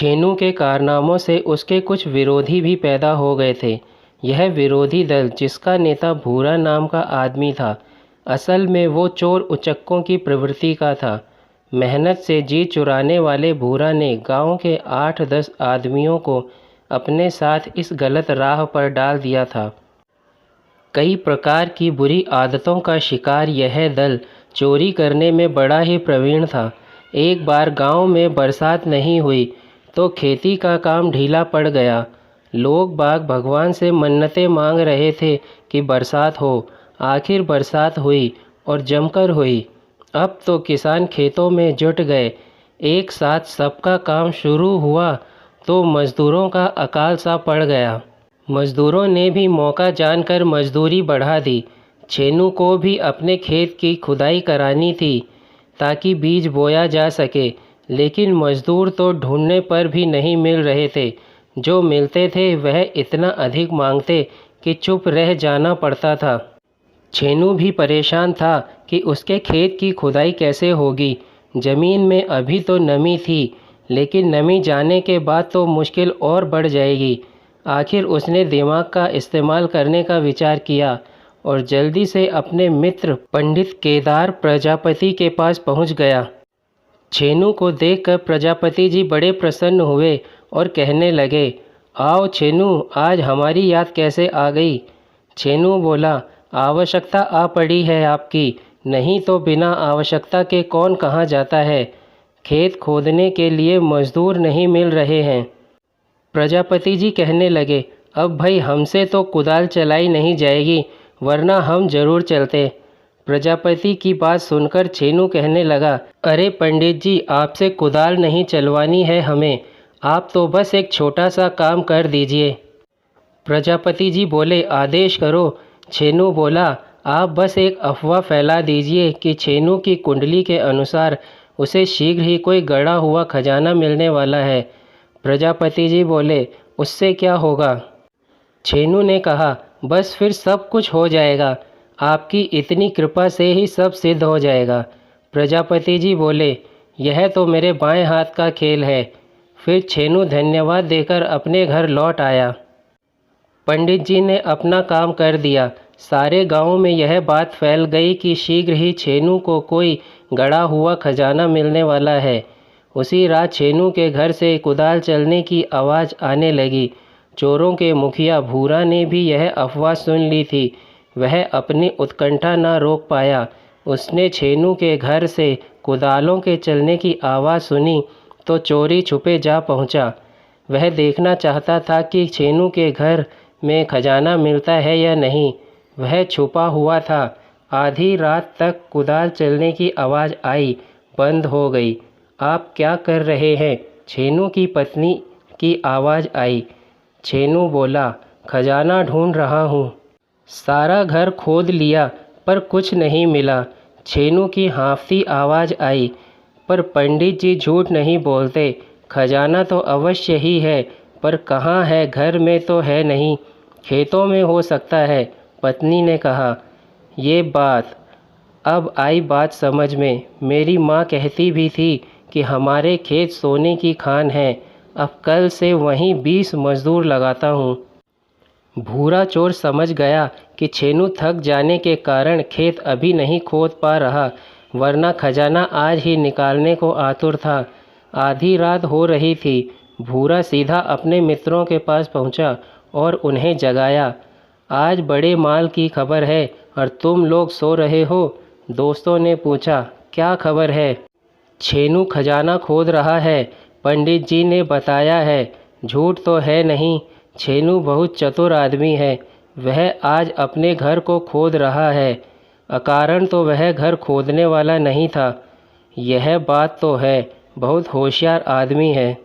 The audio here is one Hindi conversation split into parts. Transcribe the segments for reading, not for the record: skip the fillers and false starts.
छेनू के कारनामों से उसके कुछ विरोधी भी पैदा हो गए थे। यह विरोधी दल, जिसका नेता भूरा नाम का आदमी था, असल में वो चोर उचक्कों की प्रवृत्ति का था। मेहनत से जी चुराने वाले भूरा ने गांव के 8-10 आदमियों को अपने साथ इस गलत राह पर डाल दिया था। कई प्रकार की बुरी आदतों का शिकार यह दल चोरी करने में बड़ा ही प्रवीण था। एक बार गांव में बरसात नहीं हुई तो खेती का काम ढीला पड़ गया। लोग बाग भगवान से मन्नतें मांग रहे थे कि बरसात हो। आखिर बरसात हुई और जमकर हुई। अब तो किसान खेतों में जुट गए। एक साथ सबका काम शुरू हुआ तो मज़दूरों का अकाल सा पड़ गया। मज़दूरों ने भी मौका जानकर मजदूरी बढ़ा दी। छेनू को भी अपने खेत की खुदाई करानी थी ताकि बीज बोया जा सके, लेकिन मज़दूर तो ढूंढने पर भी नहीं मिल रहे थे। जो मिलते थे वह इतना अधिक मांगते कि चुप रह जाना पड़ता था। छेनू भी परेशान था कि उसके खेत की खुदाई कैसे होगी। ज़मीन में अभी तो नमी थी, लेकिन नमी जाने के बाद तो मुश्किल और बढ़ जाएगी। आखिर उसने दिमाग का इस्तेमाल करने का विचार किया और जल्दी से अपने मित्र पंडित केदार प्रजापति के पास पहुंच गया। छेनू को देखकर प्रजापति जी बड़े प्रसन्न हुए और कहने लगे, आओ छेनू, आज हमारी याद कैसे आ गई। छेनू बोला, आवश्यकता आ पड़ी है आपकी, नहीं तो बिना आवश्यकता के कौन कहाँ जाता है। खेत खोदने के लिए मजदूर नहीं मिल रहे हैं। प्रजापति जी कहने लगे, अब भाई हमसे तो कुदाल चलाई नहीं जाएगी, वरना हम जरूर चलते। प्रजापति की बात सुनकर छेनू कहने लगा, अरे पंडित जी, आपसे कुदाल नहीं चलवानी है हमें, आप तो बस एक छोटा सा काम कर दीजिए। प्रजापति जी बोले, आदेश करो। छेनू बोला, आप बस एक अफवाह फैला दीजिए कि छेनू की कुंडली के अनुसार उसे शीघ्र ही कोई गड़ा हुआ खजाना मिलने वाला है। प्रजापति जी बोले, उससे क्या होगा। छेनू ने कहा, बस फिर सब कुछ हो जाएगा, आपकी इतनी कृपा से ही सब सिद्ध हो जाएगा। प्रजापति जी बोले, यह तो मेरे बाएं हाथ का खेल है। फिर छेनू धन्यवाद देकर अपने घर लौट आया। पंडित जी ने अपना काम कर दिया। सारे गांव में यह बात फैल गई कि शीघ्र ही छेनू को कोई गड़ा हुआ खजाना मिलने वाला है। उसी रात छेनू के घर से कुदाल चलने की आवाज़ आने लगी। चोरों के मुखिया भूरा ने भी यह अफवाह सुन ली थी। वह अपनी उत्कंठा न रोक पाया। उसने छेनू के घर से कुदालों के चलने की आवाज़ सुनी तो चोरी छुपे जा पहुंचा। वह देखना चाहता था कि छेनू के घर में खजाना मिलता है या नहीं। वह छुपा हुआ था। आधी रात तक कुदाल चलने की आवाज़ आई, बंद हो गई। आप क्या कर रहे हैं? छेनू की पत्नी की आवाज़ आई। छेनू बोला, खजाना ढूंढ रहा हूँ। सारा घर खोद लिया पर कुछ नहीं मिला। छेनू की हाँफती आवाज़ आई, पर पंडित जी झूठ नहीं बोलते, खजाना तो अवश्य ही है, पर कहाँ है? घर में तो है नहीं, खेतों में हो सकता है। पत्नी ने कहा, ये बात अब आई बात समझ में। मेरी माँ कहती भी थी कि हमारे खेत सोने की खान है। अब कल से वहीं 20 मजदूर लगाता हूँ। भूरा चोर समझ गया कि छेनू थक जाने के कारण खेत अभी नहीं खोद पा रहा, वरना खजाना आज ही निकालने को आतुर था। आधी रात हो रही थी। भूरा सीधा अपने मित्रों के पास पहुंचा और उन्हें जगाया। आज बड़े माल की खबर है और तुम लोग सो रहे हो। दोस्तों ने पूछा, क्या खबर है? छेनू खजाना खोद रहा है, पंडित जी ने बताया है। झूठ तो है नहीं, छेनू बहुत चतुर आदमी है। वह आज अपने घर को खोद रहा है। अकारण तो वह घर खोदने वाला नहीं था। यह बात तो है, बहुत होशियार आदमी है।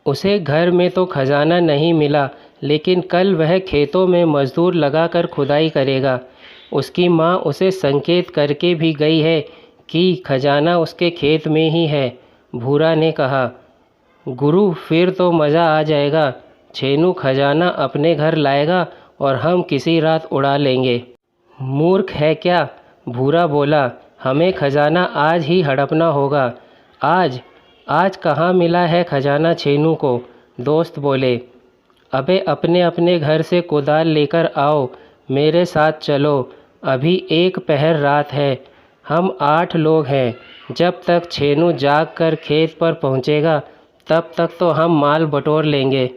उसे घर में तो खजाना नहीं मिला, लेकिन कल वह खेतों में मजदूर लगाकर खुदाई करेगा। उसकी माँ उसे संकेत करके भी गई है कि खजाना उसके खेत में ही है। भूरा ने कहा, गुरु, फिर तो मज़ा आ जाएगा। छेनू खजाना अपने घर लाएगा और हम किसी रात उड़ा लेंगे। मूर्ख है क्या? भूरा बोला, हमें खजाना आज ही हड़पना होगा। आज? आज कहाँ मिला है खजाना छेनू को। दोस्त बोले, अबे अपने अपने घर से कुदाल लेकर आओ, मेरे साथ चलो। अभी एक पहर रात है, हम 8 लोग हैं। जब तक छेनू जाग कर खेत पर पहुँचेगा तब तक तो हम माल बटोर लेंगे।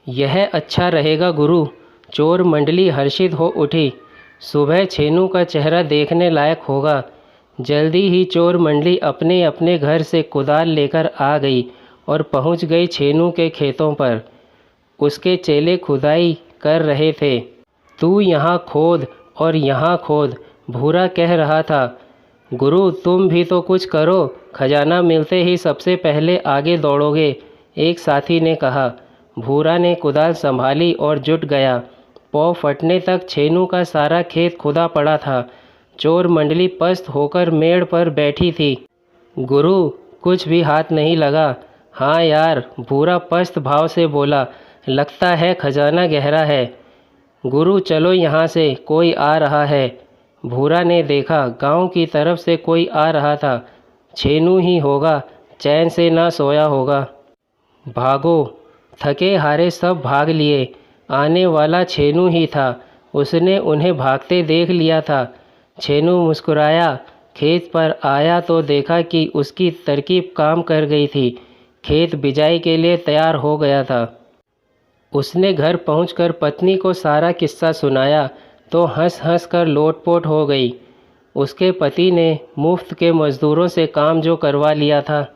यह अच्छा रहेगा गुरु। चोर मंडली हर्षित हो उठी। सुबह छेनू का चेहरा देखने लायक होगा। जल्दी ही चोर मंडली अपने अपने घर से कुदाल लेकर आ गई और पहुंच गई छेनू के खेतों पर। उसके चेले खुदाई कर रहे थे। तू यहाँ खोद और यहाँ खोद, भूरा कह रहा था। गुरु तुम भी तो कुछ करो, खजाना मिलते ही सबसे पहले आगे दौड़ोगे, एक साथी ने कहा। भूरा ने कुदाल संभाली और जुट गया। पौ फटने तक छेनू का सारा खेत खुदा पड़ा था। चोर मंडली पस्त होकर मेड़ पर बैठी थी। गुरु कुछ भी हाथ नहीं लगा। हाँ यार, भूरा पस्त भाव से बोला, लगता है खजाना गहरा है। गुरु चलो यहाँ से, कोई आ रहा है। भूरा ने देखा, गांव की तरफ से कोई आ रहा था। छेनू ही होगा, चैन से ना सोया होगा। भागो। थके हारे सब भाग लिए। आने वाला छेनू ही था। उसने उन्हें भागते देख लिया था। छेनू मुस्कुराया। खेत पर आया तो देखा कि उसकी तरकीब काम कर गई थी। खेत बिजाई के लिए तैयार हो गया था। उसने घर पहुंचकर पत्नी को सारा किस्सा सुनाया तो हंस हंस कर लोटपोट हो गई। उसके पति ने मुफ्त के मज़दूरों से काम जो करवा लिया था